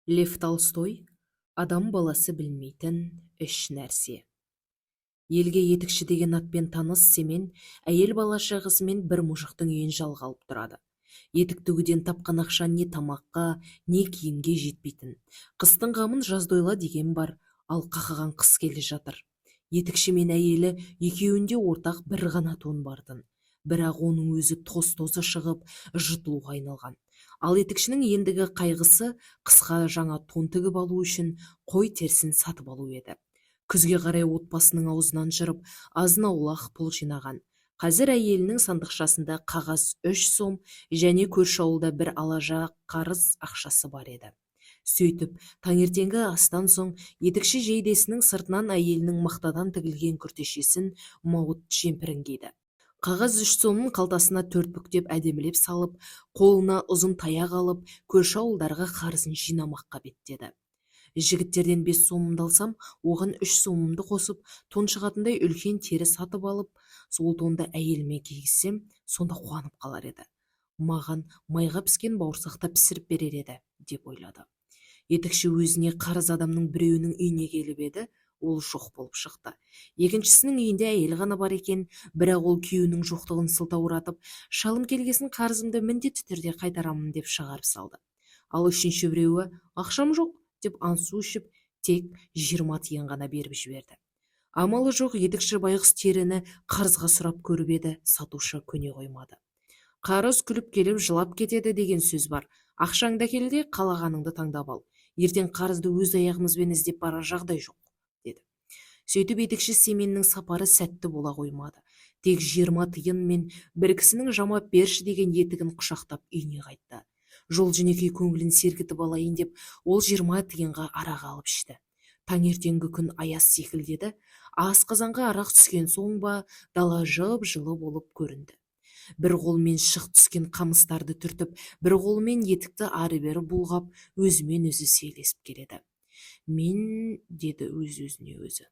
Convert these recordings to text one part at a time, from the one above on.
Лев Толстой адам баласы білмейтін үш нәрсе. Елге етікші деген атпен таныс Семен әйел бала шағасымен бір мұжықтың үйін жалға алып тұрады. Етік тігуден тапқан ақша не тамаққа, не киімге жетпейтін. Қыстың қамын жазда ойла деген бар, ал қақаған қыс келе жатыр. Етікші мен әйелі екеуінде ортақ бір ғана тон бартын. Бірақ оның өзі тоз-тозы шығып, жыртылуға айналған. Ал етікшінің ендігі қайғысы қысқа жаңа тон тігіп алу үшін қой терісін сатып алу еді. Күзге қарай отбасының аузынан жырып, азын-аулақ пұл жинаған. Қазір әйелінің сандықшасында қағаз 3 сом және көрші ауылда бір алажа қарыз ақшасы бар еді. Сөйтіп, таңертеңгі астан соң етікші жейдесінің сыртынан әйелінің мақтадан тігілген күртешесін мауыт жемпірін киді. Қағаз 3 сомның қалтасына 4 бүктеп әдемілеп салып, қолына ұзын таяқ алып, көрші ауылдарға қарызын жинамаққа беттеді. Жігіттерден 5 сомымды алсам, оған 3 сомымды қосып, тон шығатындай үлкен тері сатып алып, сол тонды әйеліме кигізсем, сонда қуанып қалар еді. Маған майға піскен бауырсақта пісіріп берер еді, деп ойлады. Етікші өзіне қарыз адамның біреуінің үйіне келіп еді, ол жоқ болып шықты. Екіншісінің үйінде әйел ғана бар екен, бірақ ол күйеуінің жоқтығын сылтауратып, шалым келгесін қарызымды міндетті түрде қайтарамын деп шығарып салды. Ал үшінші біреуі ақшам жоқ деп ансу ішіп, тек 20 тиын ғана беріп жіберді. Амалы жоқ, етікші байғұс теріні қарызға сұрап көріп еді, сатушы көне қоймады. Қарыз күліп келіп жылап кетеді деген сөз бар. Ақшаңды әкел де қалағаныңды таңдап ал. Ертең қарызды өз аяғымызбен іздеп барар жағдай жоқ, деді. Сөйтіп етікші Семеннің сапары сәтті бола қоймады. Тек 20 тиын мен бір кісінің жамап берші деген етігін құшақтап үйіне қайтты. Жол жөнекей көңілін сергітіп алайын деп, ол 20 тиынға арақ алып ішті. Таңертеңгі күн аяз секілдеді, асқазанға арақ түскен соң ба, дала жып-жылы болып көрінді. Бір қолмен шық түскен қамыстарды түртіп, бір қолмен етікті ары-бері бұлғап, өзімен өзі сөйлесіп келеді. Мен, деді өз-өзіне өзі,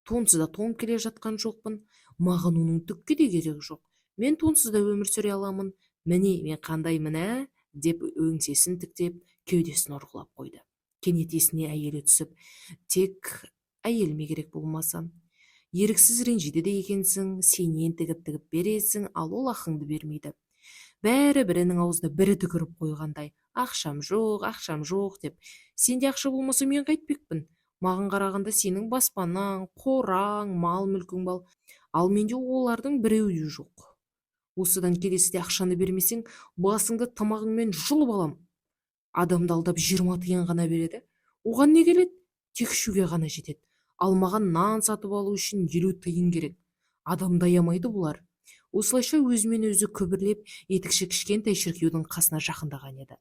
тонсыз да тоңып келе жатқан жоқпын, маған оның түкке де керегі жоқ. Мен тонсыз да өмір сүре аламын. Міне, мен қандаймын, деп өңсесін тіктеп, кеудесін ұрғылап қойды. Кенет есіне әйелі түсіп, тек әйеліме керек болмаса. Еріксіз ренжиді де екенсің, сенен тігіп бересің, ал ол ақыңды бермейді. Бәрі бірінің аузына бірі түкіріп қойғандай, ақшам жоқ деп. Сенде ақша болмаса мен қайтпекпін. Маған қарағанда сенің баспанаң, қораң, мал-мүлкің бар, ал менде олардың біреуі де жоқ. Осыдан келесіде ақшаны бермесең, басыңды тамағыңмен жұлып алам. Адамды алдап 20 тиын ғана береді. Оған не келеді? Тек ішуге ғана жетеді. Ал маған нан сатып алу үшін 50 тиын керек. Адамды аямайды бұлар. Осылайша өзімен өзі күбірлеп, етікші кішкентай шіркеудің қасына жақындаған еді.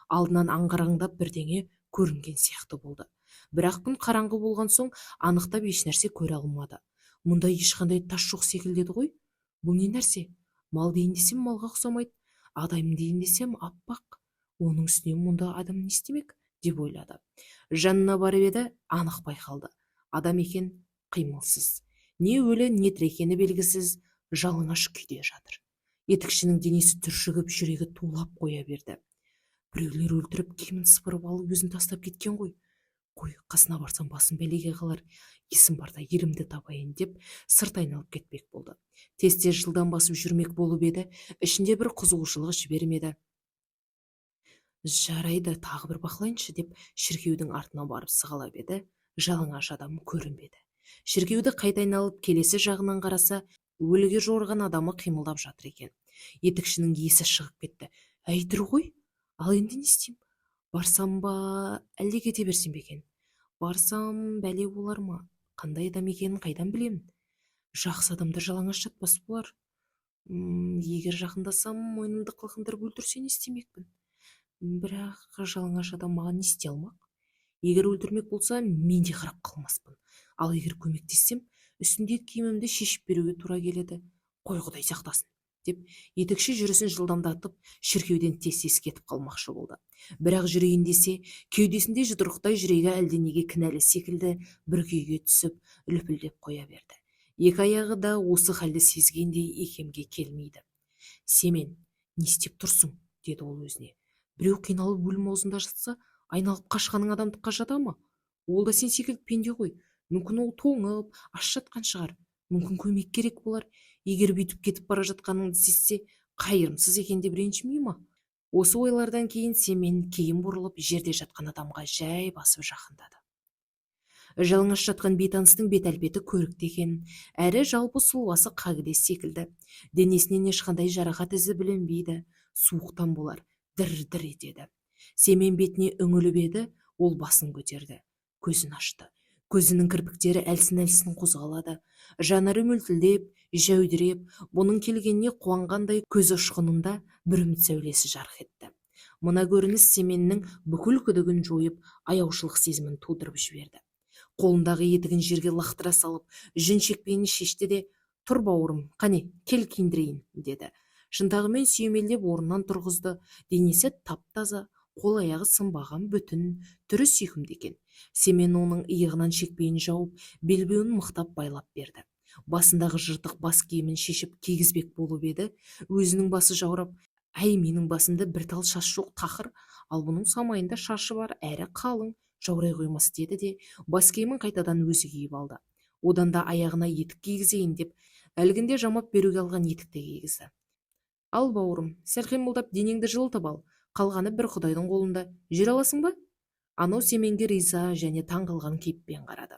Алдынан аңғараңдап бірдеңе көрінген сияқты болды. Бірақ күн қараңғы болған соң анықтап ешнәрсе көре алмады. Мұнда ешқандай тас жоқ секілді еді ғой. Бұл не нәрсе? Мал дейін десем малға ұқсамайды, адам дейін десем аппақ. Оның үстіне мұнда адам не істемек, деп ойлады. Жанына барып еді, анық байқалды. Адам екен, қимылсыз. Не өлі, не тірі екені белгісіз, жалаңаш күйде жатыр. Етікшінің денесі түршігіп, жүрегі тулап қоя берді. Біреулер өлтіріп, киімін сыпырып алып, өзін тастап кеткен ғой. Қой, қасына барсам басым бәлеге қалар. Есім барда елімді табайын деп, сырт айналып кетпек болды. Тез-тез жылдан басып жүрмек болып еді, ішінде бір қызығушылық жібермеді. Жарайды, тағы бір бақылайыншы деп, шіркеудің артына барып сығалап еді, жалаңаш адам көрінбеді. Шіркеуді қайта айналып келесі жағынан қараса, өліге жорған адамы қимылдап жатыр екен. Етікшінің есі шығып кетті. Әйтір ғой, ал енді не істеймін? Барсам ба, әлде кете берсем бе екен? Барсам, бәле болар ма? Қандай адам екенін қайдан білемін? Жақсы адамдар жалаңаш жатпас болар. Егер жақындасам, мойнымды қылқындырып өлтірсе не істемекпін? Бірақ жалаңаш адам маған не істей алмақ? Егер өлтірмек болса, мен де қарап қалмаспын. Ал егер көмектессем, үстіндегі киімімді шешіп беруге тура келеді. Қой, Құдай сақтасын, деп етікші жүрісін жылдамдатып, шіркеуден тез-тез кетіп қалмақшы болды. Бірақ жүрейін десе, кеудесінде жұдырықтай жүрегі әлденеге кінәлі секілді бір күйге түсіп, лүпілдеп қоя берді. Екі аяғы да осы халді сезгендей икемге келмейді. Семен, не істеп тұрсың? Деді ол өзіне. Біреу қиналып өлім аузында жатса, Айналып қашқаның адамдыққа жата ма? Ол да сен секілді пенде ғой. Мүмкін ол тоңып, аш жатқан шығар. Мүмкін көмек керек болар. Егер бүйтіп кетіп бара жатқаныңды сезсе, қайырымсыз екен деп ренжімей ма? Осы ойлардан кейін Семен кейін бұрылып жерде жатқан адамға жай басып жақындады. Жалаңаш жатқан бейтаныстың бет әлпеті көрікті екен, әрі жалпы сұлбасы қағілез секілді. Денесінен ешқандай жарақат ізі білінбейді, суықтан болар, дір-дір етеді. Семен бетіне үңіліп еді, ол басын көтерді, көзін ашты. Көзінің кірпіктері әлсін-әлсін қозғалады, жанары мөлтілдеп, жәудіреп, бұның келгеніне қуанғандай көз ұшқынында бір үміт сәулесі жарқ етті. Мына көрініс Семеннің бүкіл күдігін жойып, аяушылық сезімін тудырып жіберді. Қолындағы етігін жерге лақтыра салып, жүн шекпенін шешті де, тұр бауырым, қане, кел киіндірейін, деді. Шынтағымен сүйемелдеп орнынан тұрғызды. Денесі тап-таза, қол-аяғы сынбаған, бүтін, түрі сүйкімді екен. Семен оның иығынан шекпенін жауып, белбеуін мықтап байлап берді. Басындағы жыртық бас киімін шешіп кигізбек болып еді, өзінің басы жаурап, әй, менің басымда бір тал шаш жоқ тақыр, ал бұның самайында шашы бар, әрі қалың, жаурай қоймас, деді де бас киімін қайтадан өзі киіп алды. Одан да аяғына етік кигізейін деп, әлгінде жамап беруге алған етікті кигізді. Ал бауырым, сәл қимылдап денеңді жылытып ал, қалғаны бір Құдайдың қолында. Жүре аласың ба? Анау Семенге риза және таң қалған кейіппен қарады.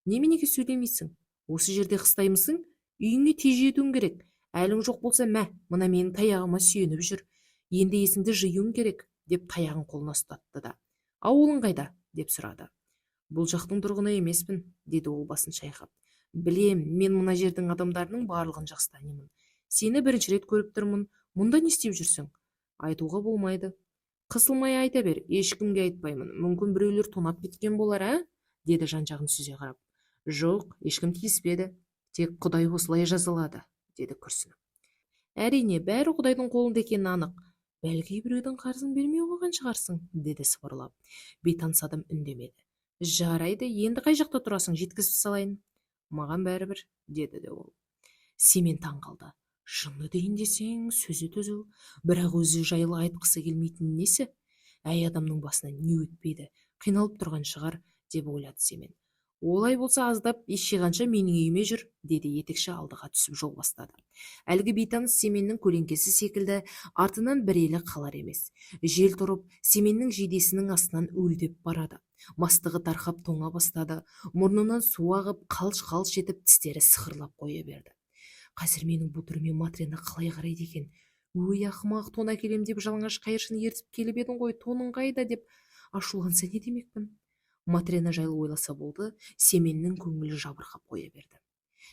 Неменеге сөйлемейсің? Осы жерде қыстаймысың? Үйіңе тез жетуің керек. Әлің жоқ болса, мына менің таяғыма сүйеніп жүр. Енді есіңді жиюың керек, деп таяғын қолына ұстатты да. Ауылың қайда? Деп сұрады. Бұл жақтың тұрғыны емеспін, деді ол басын шайқап. Білем, мен мына жердің адамдарының барлығын жақсы танимын. Сені бірінші рет көріп тұрмын. Мұнда не істеп жүрсің? Айтуға болмайды. Қысылмай айта бер, ешкімге айтпаймын. Мүмкін біреулер тонап кеткен болар, деді жан-жағын сүзе қарап. Жоқ, ешкім тиіспеді. Тек Құдай осылай жазалады, деді күрсініп. Әрине, бәрі Құдайдың қолында екені анық. Бәлки біреудің қарызын бермей қойған шығарсың, деді сыбырлап. Бейтаныс адам үндемеді. Жарайды, енді қай жақта тұрасың, жеткізіп салайын. Маған бәрібір, деді де ол. Семен таң қалды. Жынды дейін десең, сөзі түзу, бірақ өзі жайлы айтқысы келмейтін несі? Әй, адамның басына не өтпейді, қиналып тұрған шығар, деп ойлады Семен. Олай болса, аздап ес жиғанша менің үйіме жүр, деді етекші алдыға түсіп жол бастады. Әлгі бейтаныс Семеннің көлеңкесі секілді артынан бір елі қалар емес. Жел тұрып, Семеннің жейдесінің астынан үлдеп барады. Мастығы тарқап тоңа бастады, мұрнынан су ағып, қалш-қалш етіп тістері сықырлап қоя берді. Қазір менің бұл түріме Матрена қалай қарайды екен? Өй, ақымақ, тон әкелем деп жалаңаш қайыршыны ертіп келіп едің ғой, тоның қайда, деп ашуланса не демекпін? Матрена жайлы ойласа болды, Семеннің көңілі жабырқап қоя берді.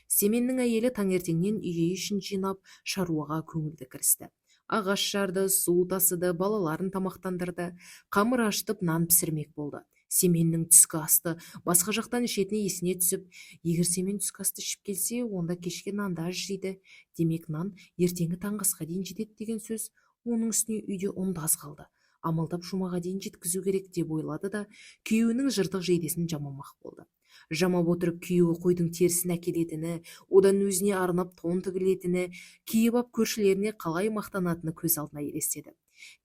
Семеннің әйелі таңертеңнен үй ішін жинап, шаруаға көңілді кірісті. Ағаш жарды, су тасыды, балаларын тамақтандырды, қамыр ашытып, нан пісірмек болды. Семеннің түскі асты басқа жақтан ішетіні есіне түсіп, егер Семен түскі асты ішіп келсе, онда кешке нанды аз жейді. Демек, нан ертеңгі таңғы асқа дейін жетеді деген сөз. Оның үстіне үйде ұн да аз қалды. Амалдап жұмаға дейін жеткізу керек, деп ойлады да күйеуінің жыртық жейдесін жамамақ болды. Жамап отырып күйеуі қойдың терісін әкелетіні, одан өзіне арнап тон тігілетіні, киіп ап көршілеріне қалай мақтанатыны көз алдына елестеді.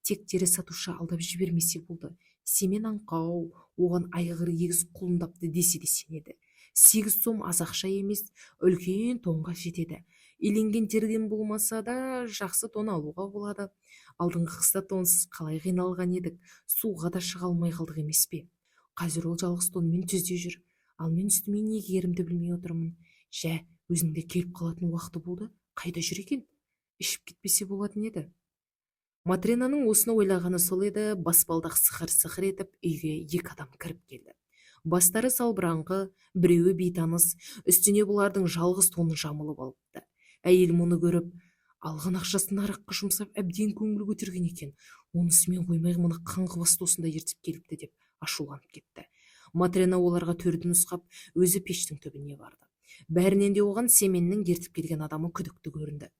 Тек теріс сатушы алдап жібермесе болды. Семен аңқау, оған айғыр егіз құлындапты десе де сенеді. 8 сом аз ақша емес, үлкен тонға жетеді. Иленген терген болмаса да жақсы тон алуға болады. Алдыңғы қыста тонсыз қалай қиналған едік, суға да шыға алмай қалдық емес пе? Қазір ол жалғыз тонмен түзде жүр, ал мен үстіме не киерімді білмей отырмын. Жә, өзіңде келіп қалатын уақыты болды, қайда жүр екен? Ішіп кетпесе болатын еді. Матренаның осыны ойлағаны сол еді, баспалдақ сықыр-сықыр етіп үйге 2 адам кіріп келді. Бастары салбыраңқы, біреуі бейтаныс, үстіне бұлардың жалғыз тоны жамылып алыпты. Әйел мұны көріп, алған ақшасын араққа жұмсап әбден көңіл көтерген екен. Онысымен қоймай мұны қаңғыбас досында ертіп келіпті, деп ашуланып кетті. Матрена оларға төрді нұсқап, өзі пештің түбіне барды. Бәрінен де оған Семеннің ертіп келген адамы күдікті көрінді.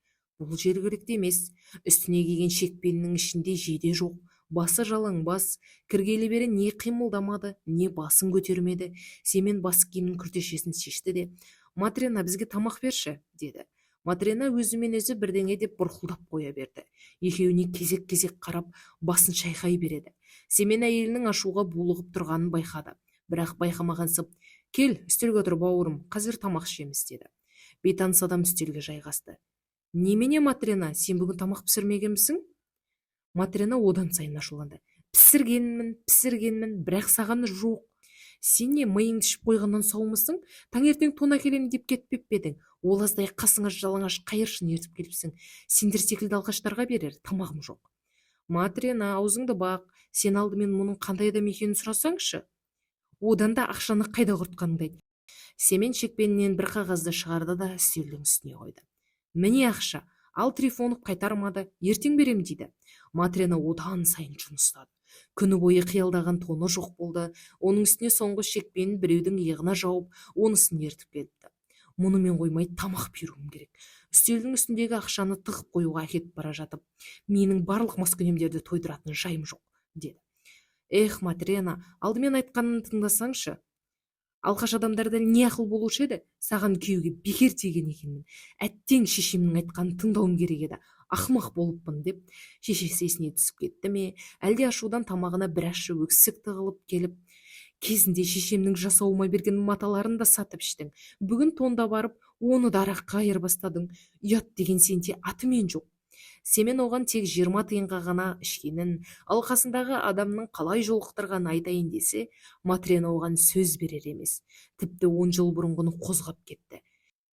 Бұл жергілікті емес, үстіне киген шекпенінің ішінде жейде жоқ, басы жалаңбас, кіргелі бері не қимылдамады, не басын көтермеді. Семен бас киімнің күртешесін шешті де, Матрена, бізге тамақ берші, деді. Матрена өзімен өзі бірдеңе деп бұрқылдап қоя берді. Екеуіне кезек-кезек қарап, басын шайқай береді. Семен әйелінің ашуға булығып тұрғанын байқады, бірақ байқамағансып: «Кел, үстелге отыр бауырым, қазір тамақ ішеміз», деді. Бейтаныс адам үстелге жайғасты. «Немене, Матрена, сен бүгін тамақ пісірмегенбісің?» Матрена одан сайын ашуланды. Пісіргенмін, бірақ саған жоқ. Сен не, миыңды ішіп қойғаннан саумысың? Таңертең тон әкелем деп кетпеп пе едің? Ол аздай қасыңа жалаңаш қайыршын ертіп келіпсің. Сендер секілді алқаштарға берер тамағым жоқ. Матрена, аузыңды бақ, сен алдымен мұның қандай адам екенін сұрасаңшы. Одан да ақшаны қайда құртқаныңды айт. Семен шекпенінен бір қағазды шығарды да үстелдің үстіне қойды. Міне ақша, ал Трифонов қайтармады, ертең берем дейді. Матрена одан сайын жыныстады. Күні бойы қиялдаған тоны жоқ болды. Оның үстіне соңғы шекпенін біреудің иығына жауып, онысын ертіп келіпті. Мұнымен қоймай тамақ беруім керек. Үстелдің үстіндегі ақшаны тығып қоюға әкетіп бара жатып, менің барлық маскүнемдерді тойдыратын жайым жоқ, деді. Эх, Матрена, алдымен айтқанын тыңдасаңшы. Алқаш адамдарда не ақыл болушы еді? Саған күйеуге бекер тиген екенмін. Әттең шешемнің айтқанын тыңдауым керек еді. Ақымақ болыппын, деп шешесі есіне түсіп кетті ме, әлде ашудан тамағына бір ащы өксік тығылып келіп, кезінде шешемнің жасауыма берген маталарын да сатып іштің. Бүгін тонда барып, оны да араққа айырбастадың. Ұят деген сенде атымен жоқ. Семен оған тек 20 тиынға ғана ішкенін, ал қасындағы адамның қалай жолықтырғанын айтайын десе, Матрена оған сөз берер емес. Тіпті 10 жыл бұрынғыны қозғап кетті.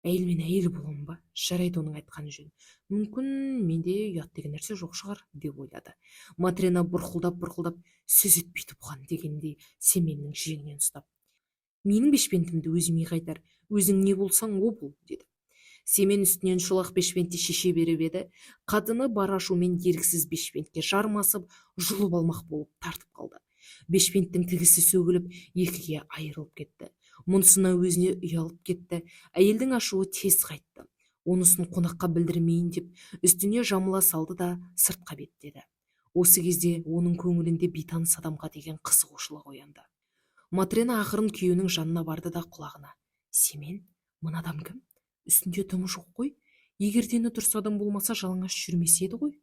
Әйелмен әйел боламын ба? Жарайды, оның айтқаны жөн. Мүмкін менде ұят деген нәрсе жоқ шығар, деп ойлады. Матрена бұрқылдап сөз етпей бұған дегендей Семеннің жеңінен ұстап. Менің бешпентімді өзіме қайтар, өзің не болсаң о бол, деді. Семен үстінен шолақ бешпентті шеше беріп еді, қатыны бар ашумен еріксіз бешпентке жармасып, жұлып алмақ болып тартып қалды. Бешпенттің тігісі сөгіліп, екіге айырылып кетті. Мұнысына өзіне ұялып кетті. Әйелдің ашуы тез қайтты. Онысын қонаққа білдірмейін деп, үстіне жамыла салды да сыртқа беттеді. Осы кезде оның көңілінде бейтаныс адамға деген қызығушылық оянды. Матрена ақырын күйеуінің жанына барды да құлағына: «Семен, мына адам кім? Үстінде тымы жоқ қой. Егер дені дұрыс адам болмаса, жалаңаш жүрмес еді ғой.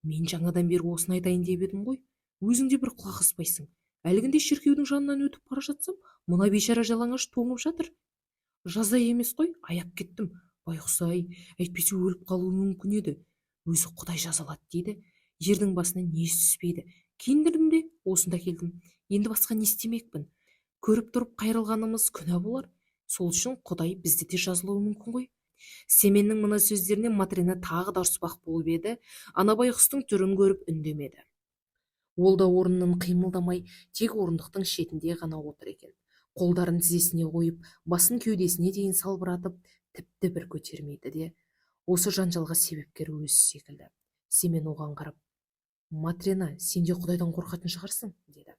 Мен жаңадан бері осыны айтайын деп едім ғой. Өзің де бір құлақ аспайсың. Әлгінде шіркеудің жанынан өтіп бара жатсам, мына бейшара жалаңаш тоңып жатыр. Жаза емес қой, аяп кеттім. Байқұс-ай, әйтпесе өліп қалуы мүмкін еді. Өзі Құдай жазалады дейді. Жердің басына не түспейді. Киіндірдім де осында келдім. Енді басқа не істемекпін? Көріп тұрып қайрылғанымыз күнә болар. Сол үшін Құдай бізді де жазалауы мүмкін ғой». Семеннің мына сөздеріне Матрена тағы да ұрыспақ болып еді. Ана байқұстың түрін көріп үндемеді. Ол да орнынан қимылдамай, тек орындықтың шетінде ғана отыр екен. Қолдарын тізесіне қойып, басын кеудесіне дейін салбыратып, тіпті бір көтермейді де. Осы жанжалға себепкер өзі секілді. Семен оған қарап: «Матрена, сен де Құдайдан қорқатын шығарсың», деді.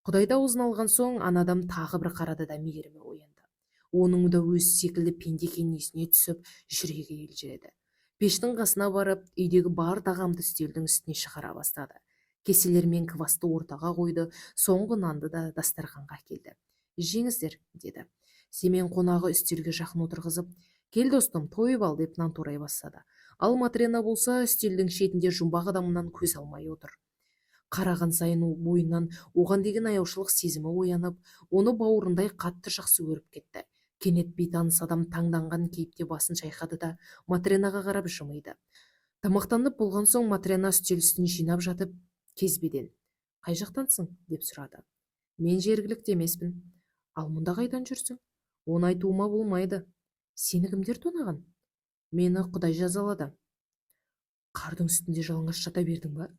Құдайды аузына алған соң, анадам тағы бір қарады да мейірімі оянды. Оның да өзі секілді пенде екенін есіне түсіп, жүрегі елжіреді. Пештің қасына барып, үйдегі бар тағамды үстелдің үстіне шығара бастады. Кеселер мен квасты ортаға қойды, соңғы нанды да дастарханға әкелді. «Жеңіздер», деді. Семен қонағы үстелге жақын отырғызып: «Кел достым, тойып ал», деп нан турай бастады. Ал Матрена болса, үстелдің шетінде жұмбақ адамынан көз алмай отыр. Қараған сайын бойынан оған деген аяушылық сезімі оянып, оны бауырындай қатты жақсы көріп кетті. Кенет бейтаныс адам таңданған кейіпте басын шайқады да Матренаға қарап жымиды. Тамақтанып болған соң Матрена үстел үстін жинап жатып, кезбеден: «Қай жақтансың?» деп сұрады. «Мен жергілікті емеспін». «Ал мұнда қайдан жүрсің?» «Оны айтуыма болмайды». «Сені кімдер тонаған?» «Мені Құдай жазалады». «Қардың үстінде жалаңаш жата бердің ба?»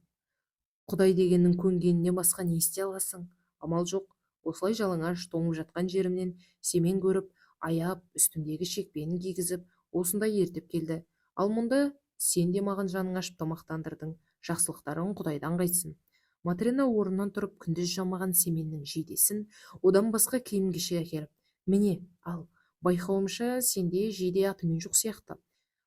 «Құдай дегеннің көнгеніне басқа не істей аласың?» «Амал жоқ, осылай жалаңаш тоңып жатқан жерімнен Семен көріп, аяп, үстімдегі шекпенін кигізіп, осында ертіп келді. Ал мұнда сен де маған жаның ашып тамақтандырдың. Жақсылықтарың Құдайдан қайтсын». Матрена орнынан тұрып, күндіз жамаған Семеннің жейдесін, одан басқа киім-кешек әкеліп: «Міне, ал, байқауымша, сенде жейде атымен жоқ сияқты.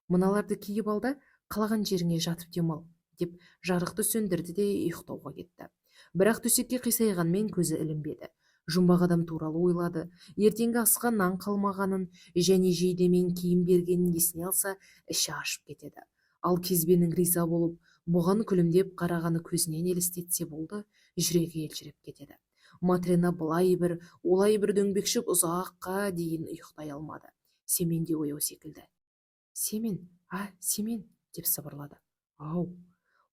Мыналарды киіп ал да, қалаған жеріңе жатып демал», деп жарықты сөндірді де ұйықтауға кетті. Бірақ төсекке қисайғанмен көзі ілінбеді. Жұмбақ адам туралы ойлады. Ертеңгі асқа нан қалмағанын және жейдемен киім бергенін есіне алса, іші ашып кетеді. Ал кезбенің риза болып, бұған күлімдеп қарағаны көзінен елестетсе болды, жүрегі елжіреп кетеді. Матрена былай бір, олай бір дөңбекшіп ұзаққа дейін ұйықтай алмады. Семен де ояу секілді. Семен, Семен, деп сыбырлады. Ау,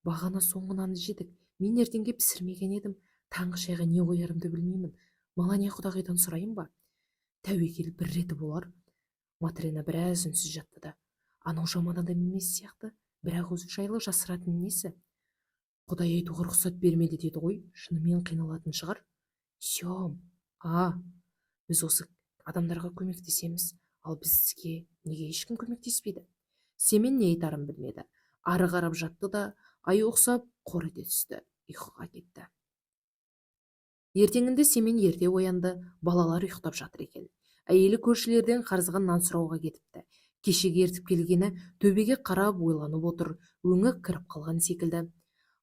бағана соңғы нанды жедік. Мен ертеңге пісірмеген едім. Таңғы шайға не қоярымды білмеймін. Мала не құдағидан сұрайын ба? Тәуекел бір реті болар. Матрена біраз үнсіз жатты да. Анау жаман адам емес сияқты, бірақ өзі жайлы жасыратын несі? Құдай айтуға рұқсат бермеді деді ғой, шынымен қиналатын шығар. Сем, біз осы адамдарға көмектесеміз, ал бізге неге ешкім көмектеспейді? Семен не айтарын білмеді. Ары қарап жатты да, ай ұқсап қор ете түсті, ұйқыға кетті. Ертеңінде Семен ерте оянды, балалар ұйықтап жатыр екен. Әйелі көршілерден қарызған нан сұрауға кетіпті. Кешеге ертіп келгені төбеге қарап ойланып отыр, өңі кіріп қалған секілді.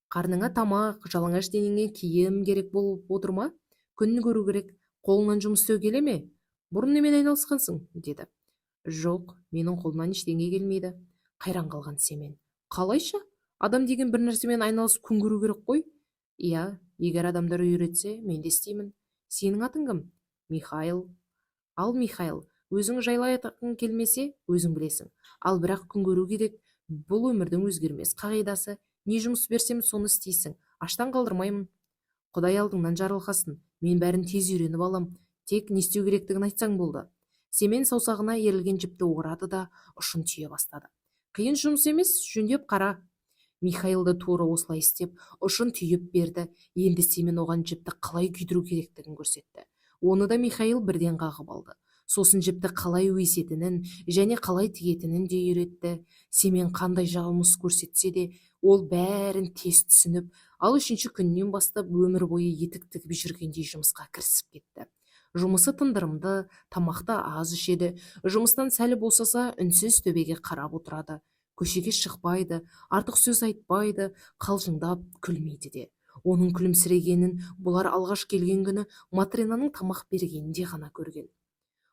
Қарныңа тамақ, жалаңаш денеңе киім керек болып отыр ма? Күн көру керек, қолыңнан жұмыс істеу келе ме? Бұрын немен айналысқансың? Деді. Жоқ, менің қолымнан ештеңе келмейді. Қайран қалған Семен. Қалайша? Адам деген бір нәрсемен айналысып күн көру керек қой? Иә, егер адамдар үйретсе, мен де істеймін. Сенің атың кім? Михаил. Ал Михаил, өзің жайлы айтқың келмесе, өзің білесің. Ал бірақ күн көру керек. Бұл өмірдің өзгермес қағидасы. Не жұмыс берсем, соны істейсің. Аштан қалдырмаймын. Құдай алдыңнан жарылқасын. Мен бәрін тез үйреніп алам. Тек не істеу керектігін айтсаң болды. Семен саусағына ерілген жіпті орады да ұшын түйе бастады. Қиын жұмыс емес, жөндеп қара. Михаил да тура осылай істеп, ұшын түйіп берді. Енді Семен оған жіпті қалай күйдіру керектігін көрсетті. Оны да Михаил бірден қағып алды. Сосын жіпті қалай өсетінін және қалай тігетінін де үйретті. Семен қандай жұмыс көрсетсе де, ол бәрін тез түсініп, ал 3-ші күннен бастап өмір бойы етік тігіп жүргендей жұмысқа кірісіп кетті. Жұмысы тындырымды, тамақты аз ішеді, жұмыстан сәл босаса үнсіз төбеге қарап отырады. Көшеге шықпайды, артық сөз айтпайды, қалжыңдап күлмейді де. Оның күлімсірегенін бұлар алғаш келген күні Матренаның тамақ бергенінде ғана көрген.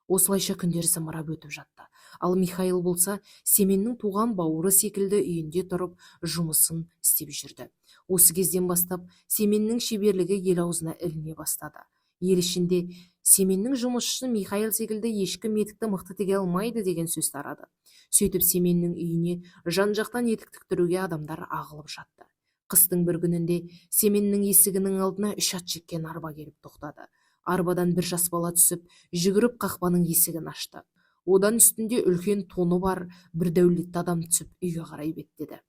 Осылайша күндер зымырап өтіп жатты. Ал Михаил болса, Семеннің туған бауыры секілді үйінде тұрып, жұмысын істеп жүрді. Осы кезден бастап Семеннің шеберлігі ел аузына іліне бастады. Ел ішінде Семеннің жұмысшысы Михаил секілді ешкім етікті мықты тіге алмайды деген сөз тарады. Сөйтіп Семеннің үйіне жан-жақтан етік тіктіруге адамдар ағылып жатты. Қыстың бір күнінде Семеннің есігінің алдына 3 ат жеккен арба келіп тоқтады. Арбадан бір жас бала түсіп, жүгіріп қақпаның есігін ашты. Одан үстінде үлкен тоны бар бір дәулетті адам түсіп үйге қарай беттеді.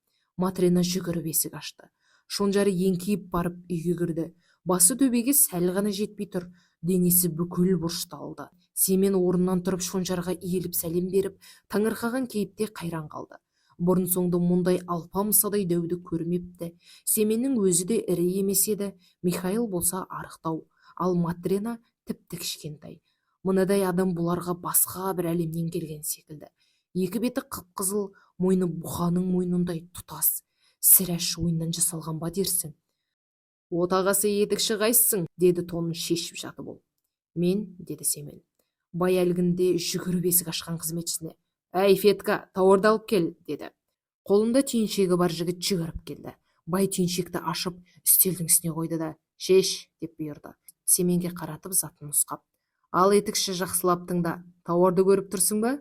Матрена жүгіріп есік ашты. Шонжары еңкейіп барып үйге кірді. Басы төбеге сәл ғана жетпей тұр, денесі бүкіл бұрышталды. Семен орнынан тұрып Шонжарға иіліп сәлем беріп, таңырқаған кейіпте қайран қалды. Бұрын соңды мұндай алпамсадай дәуді көрмепті. Семеннің өзі де ірі емес еді, Михаил болса арықтау, ал Матрена тіпті кішкентай. Мынадай адам бұларға басқа бір әлемнен келген секілді. Екі беті қып-қызыл, мойны бұқаның мойнындай тұтас. Сірә шойыннан жасалған ба дерсің? Отағасы етікші қайсың? Деді тонын шешіп жатып ол. Мен, деді Семен. Бай әлгінде жүгіріп есік ашқан қызметшісіне. Әй, Фетка, тауарды алып кел, деді. Қолында түйіншегі бар жігіт жүгіріп келді. Бай түйіншекті ашып, үстелдің үстіне қойды да, шеш, деп бұйырды. Семенге қаратып затын нұсқап. Ал етікші, жақсылап тыңда, тауарды көріп тұрсың ба?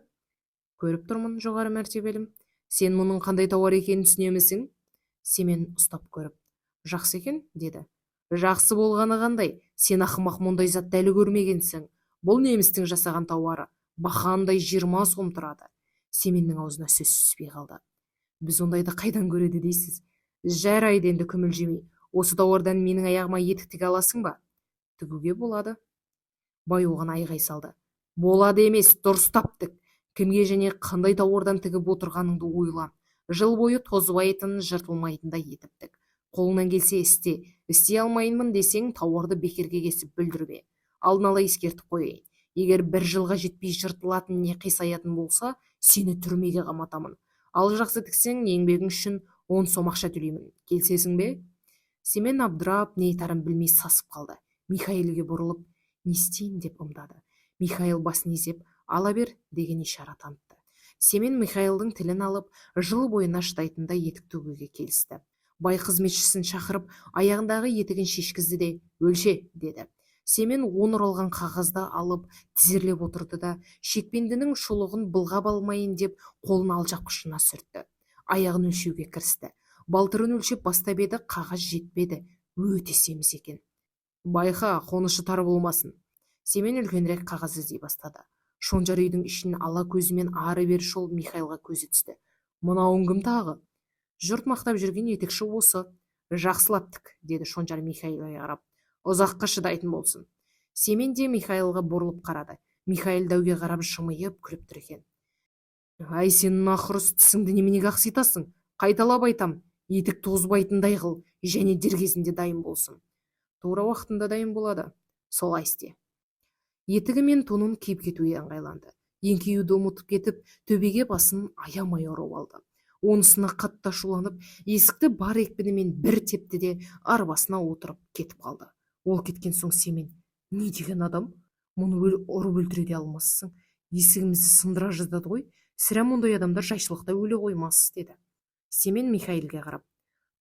Көріп тұрмын, жоғары мәртебелім. Сен мұның қандай тауар екенін түсінемісің? Семен ұстап көріп. Жақсы екен, деді. Жақсы болғаны қандай? Сен ақымақ мұндай затты әлі көрмегенсің. Бұл немістің жасаған тауары. Бақандай 20 сом тұрады. Семеннің аузына сөз түспей қалды. Біз ондайды қайдан көреді дейсіз? Жарайды енді күмілжімей. Осы тауардан менің аяғыма етік тіге аласың ба? Тігуге болады. Бай оған айғай салды. Болады емес, дұрыстап тік. Кімге және қандай тауардан тігіп отырғаныңды ойлан. Жыл бойы тозбайтын, жыртылмайтындай етіп тік. Қолыңнан келсе істе. Істей алмайынмын десең, тауарды бекерге кесіп бүлдірме. Алдын ала ескертіп қояйын. Егер 1 жылға жетпей жыртылатын не қисаятын болса, сені түрмеге қаматамын. Ал жақсы тіксең, еңбегің үшін 10 сом ақша төлеймін. Келсесің бе? Семен абдырап, не айтарын білмей сасып қалды. Михаилге бұрылып, не істейін деп ымдады. Михаил басын изеп, ала бер деген ишара танытты. Семен Михаилдың тілін алып, жыл бойына шыдайтындай етік тігуге келісті. Бай қызметшісін шақырып, аяғындағы етігін шешкізді де, өлше, деді. Семен 10 оралған қағазды алып тізерлеп отырды да, шекпендінің шұлығын былғап алмайын деп, қолын алжапқышына сүртті. Аяғын өлшеуге кірісті. Балтырын өлшеп бастап еді, қағаз жетпеді. Өте семіз екен. Байқа, қонышы тар болмасын. Семен үлкенірек қағаз іздей бастады. Шонжар үйдің ішін ала көзімен ары-бері шолып Михайлға көзі түсті. Мынауың кім тағы? Жұрт мақтап жүрген етікші осы. Жақсылаптық, деді Шонжар Михайлға қарап. Ұзаққа шыдайтын болсын. Семен де Михайлға бұрылып қарады. Михайл дәуге қарап жымиып күліп тұр екен. Ай, сен нақұрыс, тісіңді неменеге ақситасың? Қайталап айтам, етік тозбайтындай қыл, және дер кезінде дайын болсын. Тура уақытында дайын болады. Солай істе. Етігі мен тонын киіп кетуге ыңғайланды. Еңкеюді ұмытып кетіп, төбеге басын аямай ұрып алды. Онысына қатты ашуланып, есікті бар екпінімен бір тепті де арбасына отырып кетіп қалды. Ол кеткен соң Семен: не деген адам? Мұны ұрып өлтіре де алмассың. Есігімізді сындыра жаздады ғой. Сірә мұндай адамдар жайшылықта өле қоймас, деді. Семен Михайлге қарап: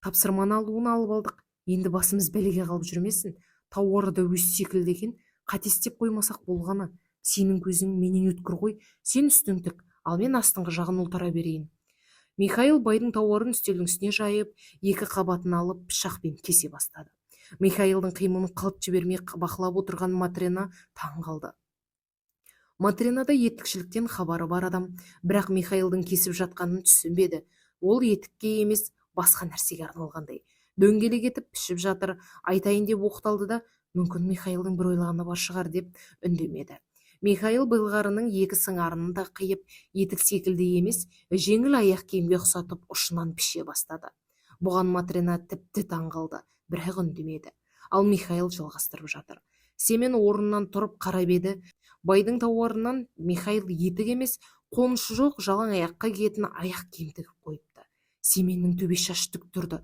тапсырманы алуын алып алдық. Енді басымыз бәлеге қалып жүрмесін. Тауары да өз секілді екен. Қатестеп қоймасақ болғаны. Сенің көзің менен өткір ғой. Сен үстің тік, ал мен астыңғы жағын ұлтара берейін. Михайл байдың тауарын үстелдің үстіне жайып, екі қабатын алып пышақпен кесе бастады. Михайлдың қимылын қылып жібермей бақылап отырған Матрена таң қалды. Матренада етікшіліктен хабары бар адам, бірақ Михайлдың кесіп жатқанын түсінбеді. Ол етікке емес, басқа нәрсеге арналғандай. Дөңгелек етіп пішіп жатыр, айтайын деп оқталды да, мүмкін Михайлдың бір ойлағаны бар шығар деп үндемеді. Михайл былғарының екі сыңарының да қиып, етік секілді емес, жеңіл аяқ киімге ұқсатып ұшынан піше бастады. Бұған Матрена тіпті таң қалды, бірақ үндемеді. Ал Михайл жалғастырып жатыр. Семен орнынан тұрып қарап еді. Байдың тауарынан Михайл етік емес, қонышы жоқ жалаң аяққа киетін аяқ киім тігіп қойыпты. Семеннің төбе шашы тік тұрды.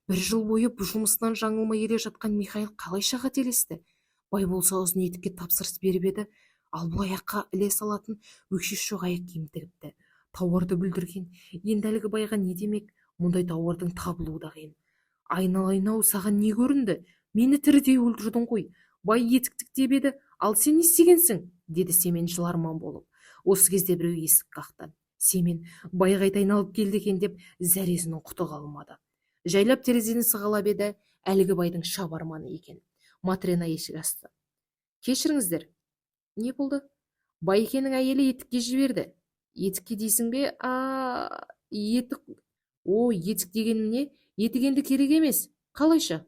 Бір жыл бойы жұмысынан жаңылмай келе жатқан Михайл қалайша қателесті? Бай болса ұзын етікке тапсырыс беріп еді, ал бұл аяққа іле салатын өкшесі жоқ аяқ киім тігіпті. Тауарды бүлдірген. Енді әлгі байға не демек? Мұндай тауардың табылуы да қиын. Айналайын-ау, саған не көрінді? Мені тірідей өлтірдің ғой. Бай етік тік деп еді, ал сен не істегенсің? Деді Семен жыларман болып. Осы кезде біреу есік қақты. Семен бай қайта айналып келді екен деп зәресінің құты қалмады. Жайлап терезені сығалап еді, әлгі байдың шабарманы екен. Матрена есік ашты. Кешіріңіздер. Не болды? Байекенің әйелі етікке жіберді. Етікке дейсің бе? Етік. Етік дегенім не? Етік енді керек емес. Қалайша?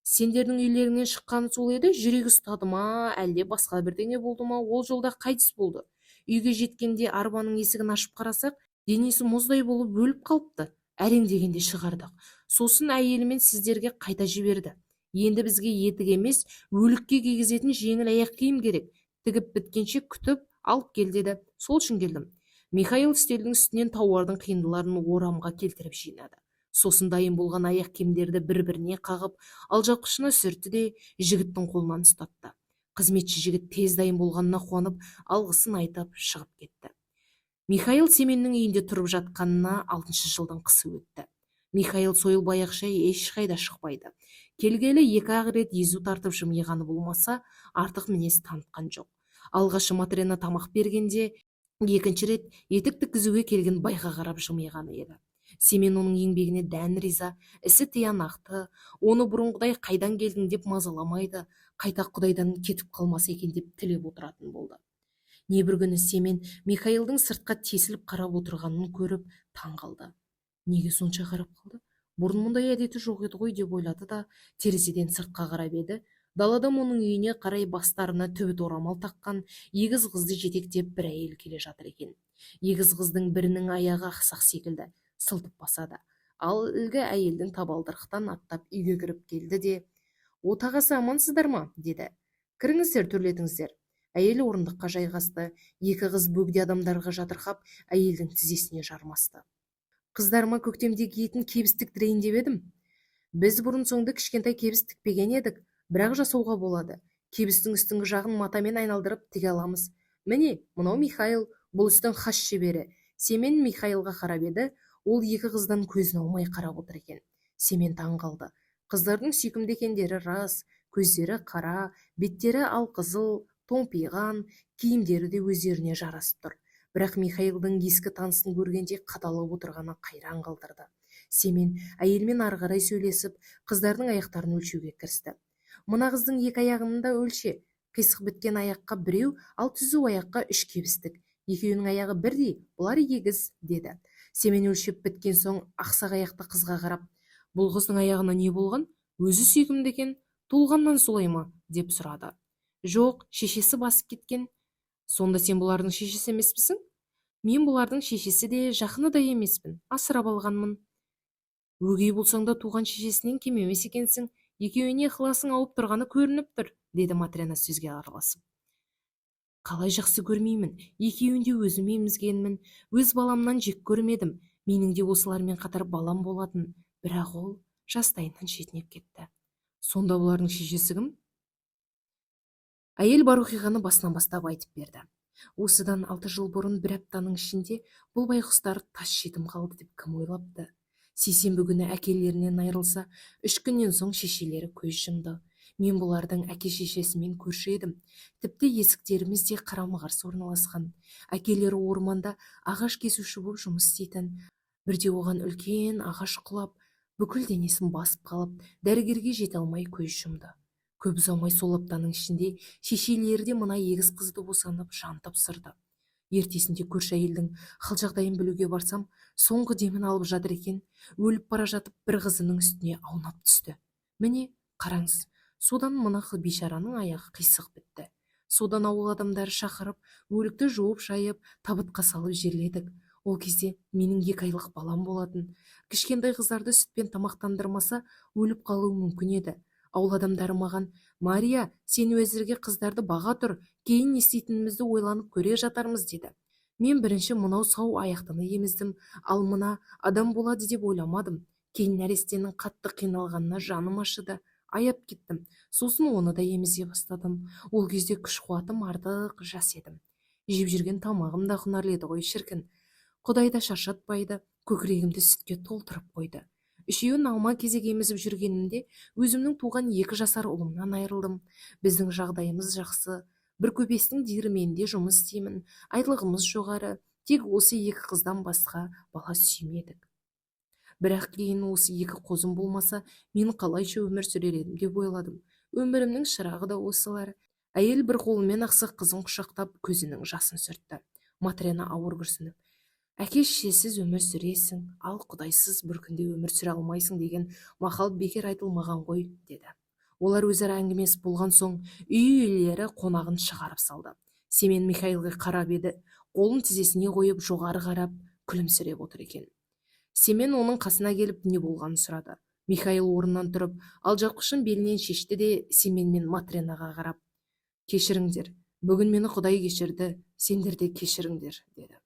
Сендердің үйлеріңнен шыққан сол еді, жүрегі ұстады ма, әлде басқа бірдеңе болды ма? Ол жолда қайтыс болды. Үйге жеткенде арбаның есігін ашып қарасақ, денесі мұздай болып өліп қалыпты. Әрең дегенде шығардық. Сосын әйелімен сіздерге қайта жіберді. Енді бізге етік емес, өлікке кигізетін жеңіл аяқ киім керек. Тігіп біткенше күтіп алып кел деді. Сол үшін келдім. Михайл үстелдің үстінен тауардың қиындыларын орамға келтіріп жинады. Сосын дайын болған аяқ киімдерді бір-біріне қағып, алжапқышына сүртті де жігіттің қолынан ұстатты. Қызметші жігіт тез дайын болғанына қуанып, алғысын айтып шығып кетті. Михайл Семеннің үйінде тұрып жатқанына 6 жылдың қысы өтті. Михайл сойыл баяқша ешқайда шықпайды. Келгелі 2-ақ рет езу тартып жымиғаны болмаса, артық мінез танытқан жоқ. Алғашы Матрена тамақ бергенде, екінші рет етік тіккізуге келген байға қарап жымиғаны еді. Семен оның еңбегіне дән риза, ісі тиянақты, оны бұрынғыдай қайдан келдің деп мазаламайды, қайта Құдайдан кетіп қалмаса екен деп тілеп отыратын болды. Не бір күні Семен Михаилдың сыртқа тесіліп қарап отырғанын көріп таң қалды. Неге сонша қарап қалды? Бұрын мұндай әдеті жоқ еді ғой деп ойлады да, терезеден сыртқа қарап еді. Далада оның үйіне қарай бастарына түбіт орамал таққан егіз қызды жетектеп бір әйел келе жатыр екен. Егіз қыздың бірінің аяғы ақсақ секілді сылтып басады. Ал әлгі әйелдің табалдырықтан аттап үйге кіріп келді де, "Отағасы амансыздар ма?" деді. "Кіріңіздер, төрлетіңіздер." Әйел орындыққа жайғасты. Екі қыз бөгде адамдарға жатырқап, әйелдің тізесіне жармасты. "Қыздарыма көктемде киетін кебіс тіктірейін деп едім. Біз бұрын соңды кішкентай кебіс тікпеген едік, бірақ жасауға болады. Кебістің үстіңгі жағын матамен айналдырып тіге аламыз. Міне, мынау Михаил, бұл істің хас шебері." Семен Михаилға қарап еді. Ол екі қыздан көзін алмай қарап отыр екен. Семен таң қалды. Қыздардың сүйкімді екендері рас, көздері қара, беттері алқызыл, томпиған, киімдері де өздеріне жарасып тұр. Бірақ Михаилдың ескі танысын көргенде қадалып отырғаны қайран қалдырды. Семен әйелмен ары қарай сөйлесіп, қыздардың аяқтарын өлшеуге кірісті. Мына қыздың екі аяғын да өлше. Қисық біткен аяққа біреу, ал түзу аяққа үш кебістік. Екеуінің аяғы бірдей, бұлар егіз, деді. Семен өлшеп біткен соң ақсақ аяқты қызға қарап, бұл қыздың аяғына не болған? Өзі сүйкімді екен, туылғаннан солай ма? Деп сұрады. Жоқ, шешесі басып кеткен. Сонда сен бұлардың шешесі емеспісің? Мен бұлардың шешесі де, жақыны да емеспін, асырап алғанмын. Өгей болсаң да туған шешесінен кем емес екенсің, екеуіне ықыласың ауып тұрғаны көрініп тұр, деді Матрена сөзге араласып. Қалай жақсы көрмеймін, екеуін де өзім емізгенмін, өз баламнан жек көрмедім, менің де осылармен қатар балам болатын, бірақ ол жастайынан шетінеп кетті. Сонда бұлардың шешесі кім? Әйел бар оқиғаны басынан бастап айтып берді. Осыдан 6 жыл бұрын бір аптаның ішінде бұл байқұстар тас жетім қалды деп кім ойлапты? Сейсенбі күні әкелерінен айырылса, 3 күннен соң шешелері көз жұмды. Мен бұлардың әке-шешесімен көрші едім. Тіпті есіктеріміз де қарама-қарсы орналасқан. Әкелері орманда ағаш кесуші болып жұмыс істейтін. Бірде оған үлкен ағаш құлап, бүкіл денесін басып қалып, дәрігерге жете алмай көз жұмды. Көп ұзамай сол аптаның ішінде шешелері де мына егіз қызды босанып жан тапсырды. Ертесінде көрші әйелдің хал жағдайын білуге барсам, соңғы демін алып жатыр екен, өліп бара жатып бір қызының үстіне аунап түсті. Міне, қараңыз, содан мына бейшараның аяғы қисық бітті. Содан ауыл адамдары шақырып, өлікті жуып шайып, табытқа салып жерледік. Ол кезде менің 2 айлық балам болатын. Кішкентай қыздарды сүтпен тамақтандырмаса, өліп қалуы мүмкін еді. Ауыл адамдары маған, Мария, сен әзірге қыздарды баға тұр, кейін не істейтінімізді ойланып көре жатармыз, деді. Мен бірінші мынау сау аяқтыны еміздім, ал мына адам болады деп ойламадым. Кейін нәрестенің қатты қиналғанына жаным ашыды, аяп кеттім. Сосын оны да емізе бастадым. Ол кезде күш-қуатым артық, жас едім. Жеп жүрген тамағым да құнарлы еді ғой, шіркін. Құдай да шаршатпайды, көкірегімді сүтке толтырып қойды. Үшеуін алма-кезек емізіп жүргенімде өзімнің туған 2 жасар ұлымнан айырылдым. Біздің жағдайымыз жақсы. Бір көпестің диірменінде жұмыс істеймін. Айлығымыз жоғары. Тек осы 2 қыздан басқа бала сүймедік. Бірақ кейін осы 2 қозым болмаса, мен қалайша өмір сүрер едім деп ойладым. Өмірімнің шырағы да осылар. Әйел бір қолымен ақсақ қызын құшақтап, көзінің жасын сүртті. Матрена ауыр күрсініп, әке-шешесіз өмір сүресің, ал құдайсыз бір күнде өмір сүре алмайсың деген мақал бекер айтылмаған ғой, деді. Олар өзара әңгімесі болған соң үй иелері қонағын шығарып салды. Семен Михаилға қарап еді, қолын тізесіне қойып жоғары қарап күлімсіреп отыр екен. Семен оның қасына келіп не болғанын сұрады. Михаил орнынан тұрып, алжапқышын белінен шешті де Семен мен Матренаға қарап, кешіріңдер, бүгін мені Құдай кешірді, сендер де кешіріңдер, деді.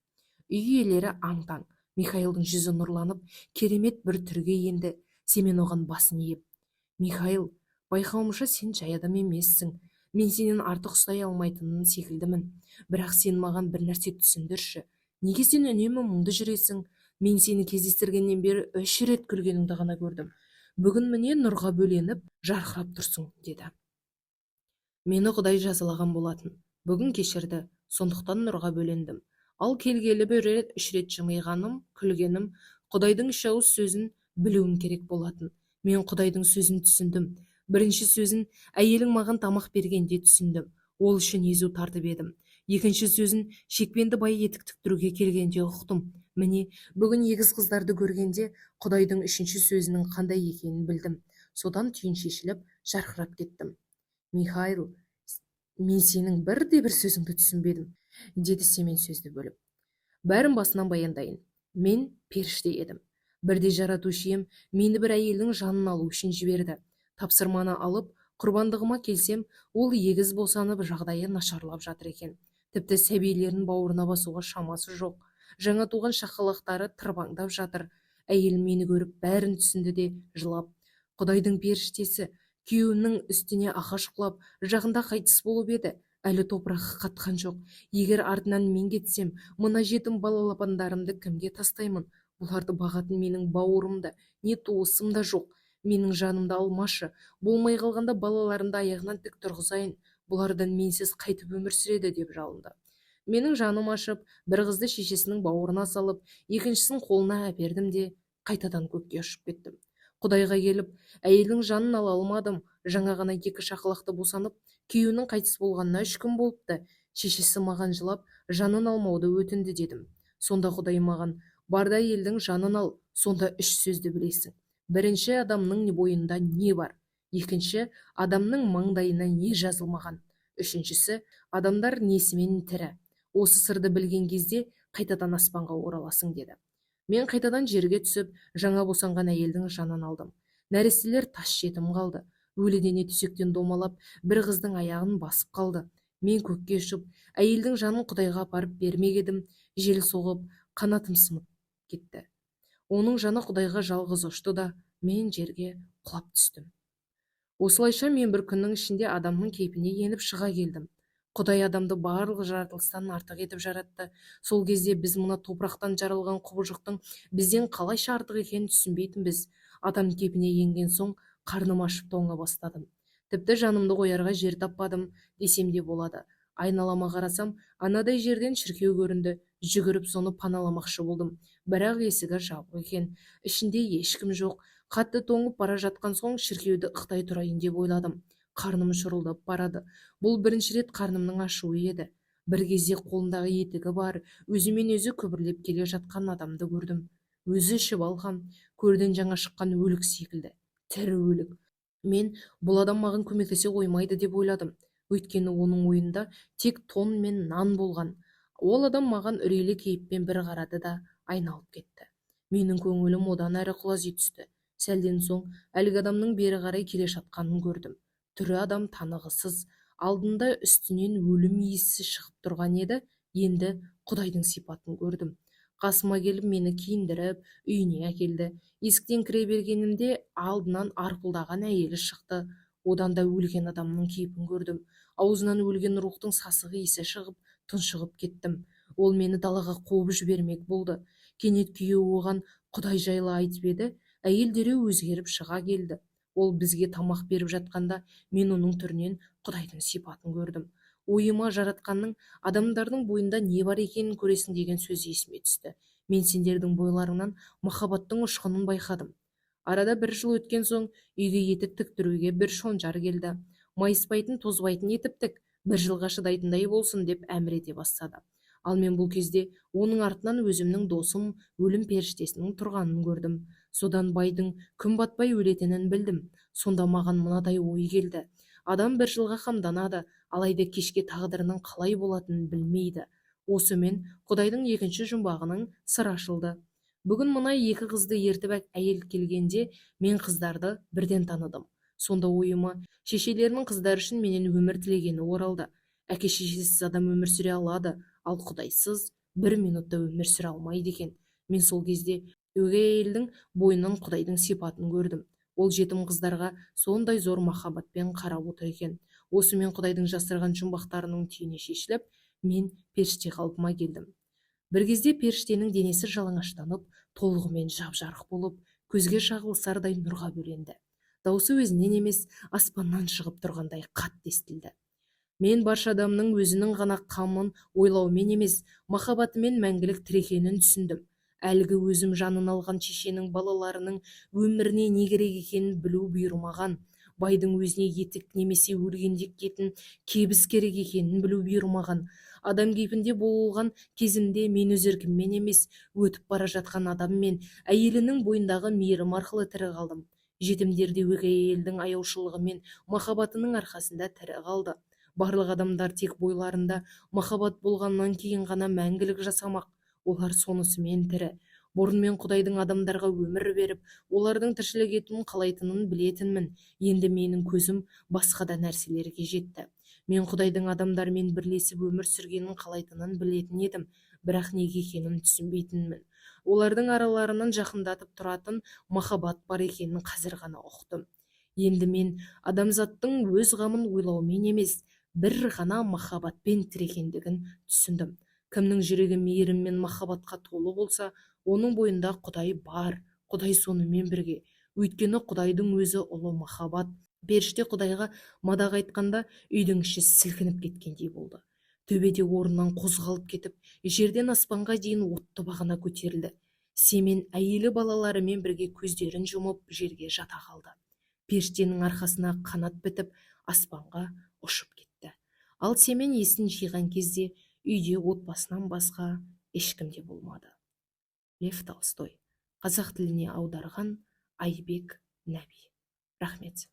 Үй иелері аң-таң. Михаилдың жүзі нұрланып, керемет бір түрге енді. Семен оған басын иіп, Михаил, байқауымша сен жай адам емессің. Мен сенен артық ұстай алмайтынын секілдімін. Бірақ сен маған бір нәрсе түсіндірші. Неге сен үнемі мұңды жүресің? Мен сені кездестіргеннен бері 3 рет күлгеніңді ғана көрдім. Бүгін міне нұрға бөленіп, жарқырап тұрсың, деді. Мені Құдай жазалаған болатын. Бүгін кешірді, сондықтан нұрға бөлендім. Ал келгелі бір рет 3 рет жымиғаным, күлгенім, Құдайдың 3 ауыз сөзін білуім керек болатын. Мен Құдайдың сөзін түсіндім. Бірінші сөзін әйелің маған тамақ бергенде түсіндім. Ол үшін езу тартып едім. Екінші сөзін шекпенді бай етік тіктіруге келгенде ұқтым. Міне, бүгін егіз қыздарды көргенде Құдайдың 3-ші сөзінің қандай екенін білдім. Содан түйін шешіліп, жарқырап кеттім. Михаил, мен сенің бірде-бір сөзіңді түсінбедім, деді Семен сөзді бөліп. Бәрін басынан баяндайын. Мен періште едім. Бірде жаратушы ием мені бір әйелдің жанын алу үшін жіберді. Тапсырманы алып, құрбандығыма келсем, ол егіз босанып, жағдайы нашарлап жатыр екен. Тіпті сәбилерін бауырына басуға шамасы жоқ. Жаңа туған шақалақтары тырбаңдап жатыр. Әйелім мені көріп бәрін түсінді де жылап, Құдайдың періштесі, күйеуімнің үстіне ағаш құлап, жағында қайтыс болып еді. Әлі топырағы қатқан жоқ. Егер артынан мен кетсем, мына жетім балалапандарымды кімге тастаймын? Бұларды бағатын менің бауырым да, не туысым да жоқ. Менің жанымды алмашы. Болмай қалғанда балаларымды аяғынан тік тұрғызайын. Бұлардан менсіз қайтып өмір сүреді деп жалынды. Менің жаным ашып, бір қызды шешесінің бауырына салып, екіншісін қолына әпердім де қайтадан көкке ұшып кеттім. Құдайға келіп, әйелдің жанын ала алмадым. Жаңа ғана екі шақалақты босанып, күйеуінің қайтыс болғанына 3 күн болыпты. Шешесі маған жылап, жанын алмауды өтінді дедім. Сонда Құдай маған: барда әйелдің жанын ал, сонда 3 сөзді білесің. Бірінші, адамның бойында не бар. Екінші, адамның маңдайына не жазылмаған. Үшіншісі, адамдар несімен тірі. Осы сырды білген кезде қайтадан аспанға ораласың деді. Мен қайтадан жерге түсіп, жаңа босанған әйелдің жанын алдым. Нәрестелер тас жетім қалды. Өлі дене төсектен домалап, бір қыздың аяғын басып қалды. Мен көкке ұшып, әйелдің жанын Құдайға апарып бермек едім. Жел соғып, қанатым сынып кетті. Оның жаны Құдайға жалғыз ұшты да мен жерге құлап түстім. Осылайша мен бір күннің ішінде адамның кейпіне еніп шыға келдім. Құдай адамды барлық жаратылыстан артық етіп жаратты. Сол кезде біз мына топырақтан жаралған құбыжықтың бізден қалайша артық екенін түсінбейтінбіз. Адам кейпіне енген соң қарным ашып тоңа бастадым. Тіпті жанымды қоярға жер таппадым десем де болады. Айналама қарасам, анадай жерден шіркеу көрінді. Жүгіріп соны паналамақшы болдым. Бірақ есігі жабық екен. Ішінде ешкім жоқ. Қатты тоңып бара жатқан соң шіркеуді ықтай тұрайын деп ойладым. Қарным шұрылдап барады. Бұл бірінші рет қарнымның ашуы еді. Бір кезде қолындағы етігі бар, өзімен өзі күбірлеп келе жатқан адамды көрдім. Өзі ішіп алған, көрден жаңа шыққан өлік секілді. Тірі өлік. Мен бұл адам маған көмектесе қоймайды деп ойладым. Өйткені оның ойында тек тон мен нан болған. Ол адам маған үрейлі кейіппен бір қарады да айналып кетті. Менің көңілім одан әрі құлази түсті. Сәлден соң әлгі адамның бері қарай келе жатқанын көрдім. Түрі адам танығысыз, алдында үстінен өлім иісі шығып тұрған еді. Енді Құдайдың сипатын көрдім. Қасыма келіп мені киіндіріп, үйіне әкелді. Есіктен кіре бергенімде алдынан арпылдаған әйелі шықты. Одан да өлген адамның кейпін көрдім. Аузынан өлген рухтың сасық иісі шығып, тұншығып кеттім. Ол мені далаға қуып жібермек болды. Кенет күйеуі оған Құдай жайлы айтып еді. Әйел дереу өзгеріп шыға келді. Ол бізге тамақ беріп жатқанда мен оның түрінен Құдайдың сипатын көрдім. Ойыма жаратқанның адамдардың бойында не бар екенін көресің деген сөзі есіме түсті. Мен сендердің бойларыңнан махаббаттың ұшқынын байқадым. Арада 1 жыл өткен соң үйге етік тіктіруге бір шонжар келді. Майыспайтын, тозбайтын етіп тік, 1 жылға шыдайтындай болсын деп әмір ете бастады. Ал мен бұл кезде оның артынан өзімнің досым өлім періштесінің тұрғанын көрдім. Содан байдың күн батпай өлетінін білдім. Сонда маған мынадай ой келді. Адам 1 жылға қамданады, алайда кешке тағдырының қалай болатынын білмейді. Осымен Құдайдың екінші жұмбағының сыры ашылды. Бүгін мына 2 қызды ертіп әйел келгенде мен қыздарды бірден таныдым. Сонда ойыма шешелерінің қыздар үшін менен өмір тілегені оралды. Әке-шешесіз адам өмір сүре алады, ал Құдайсыз 1 минутта өмір сүре алмайды екен. Мен сол кезде өгей әйелдің бойынан Құдайдың сипатын көрдім. Ол жетім қыздарға сондай зор махаббатпен қарап отыр екен. Осымен Құдайдың жасырған жұмбақтарының түйіні шешіліп, мен періште қалпыма келдім. Бір кезде періштенің денесі жалаңаштанып, толығымен жап-жарық болып, көзге шағылысардай нұрға бөленді. Даусы өзінен емес, аспаннан шығып тұрғандай қатты естілді. Мен барша адамның өзінің ғана қамын ойлаумен емес, махаббатымен мәңгілік тірі екенін түсіндім. Әлгі өзім жанын алған шешенің балаларының өміріне не керек екенін білу бұйырмаған. Байдың өзіне етік немесе өлгенде кетін кебіс керек екенін білу бұйырмаған. Адам кейпінде болған кезімде мен өз еркіммен емес, өтіп бара жатқан адаммен, әйелінің бойындағы мейірім арқылы тірі қалдым. Жетімдер де өгей әйелдің аяушылығы мен махаббатының арқасында тірі қалды. Барлық адамдар тек бойларында махаббат болғаннан кейін ғана мәңгілік жасамақ. Олар сонысымен тірі. Бұрын мен Құдайдың адамдарға өмір беріп, олардың тіршілік етуін қалайтынын білетінмін. Енді менің көзім басқа да нәрселерге жетті. Мен Құдайдың адамдармен бірлесіп өмір сүргенін қалайтынын білетін едім, бірақ неге екенін түсінбейтінмін. Олардың араларынан жақындатып тұратын махаббат бар екенін қазір ғана ұқтым. Енді мен адамзаттың өз қамын ойлаумен емес, бір ғана махаббатпен тірі екендігін түсіндім. Кімнің жүрегі мейірім мен махаббатқа толы болса, оның бойында Құдай бар, Құдай сонымен бірге. Өйткені Құдайдың өзі ұлы махаббат. Періште Құдайға мадақ айтқанда үйдің іші сілкініп кеткендей болды. Төбеде орнынан қозғалып кетіп, жерден аспанға дейін отты бағана көтерілді. Семен әйелі балаларымен бірге көздерін жұмып жерге жата қалды. Періштенің арқасына қанат бітіп, аспанға ұшып кетті. Ал Семен есін жиған кезде үйде отбасынан басқа ешкім де болмады. Лев Толстой. Қазақ тіліне аударған Айбек Нәби. Рахмет.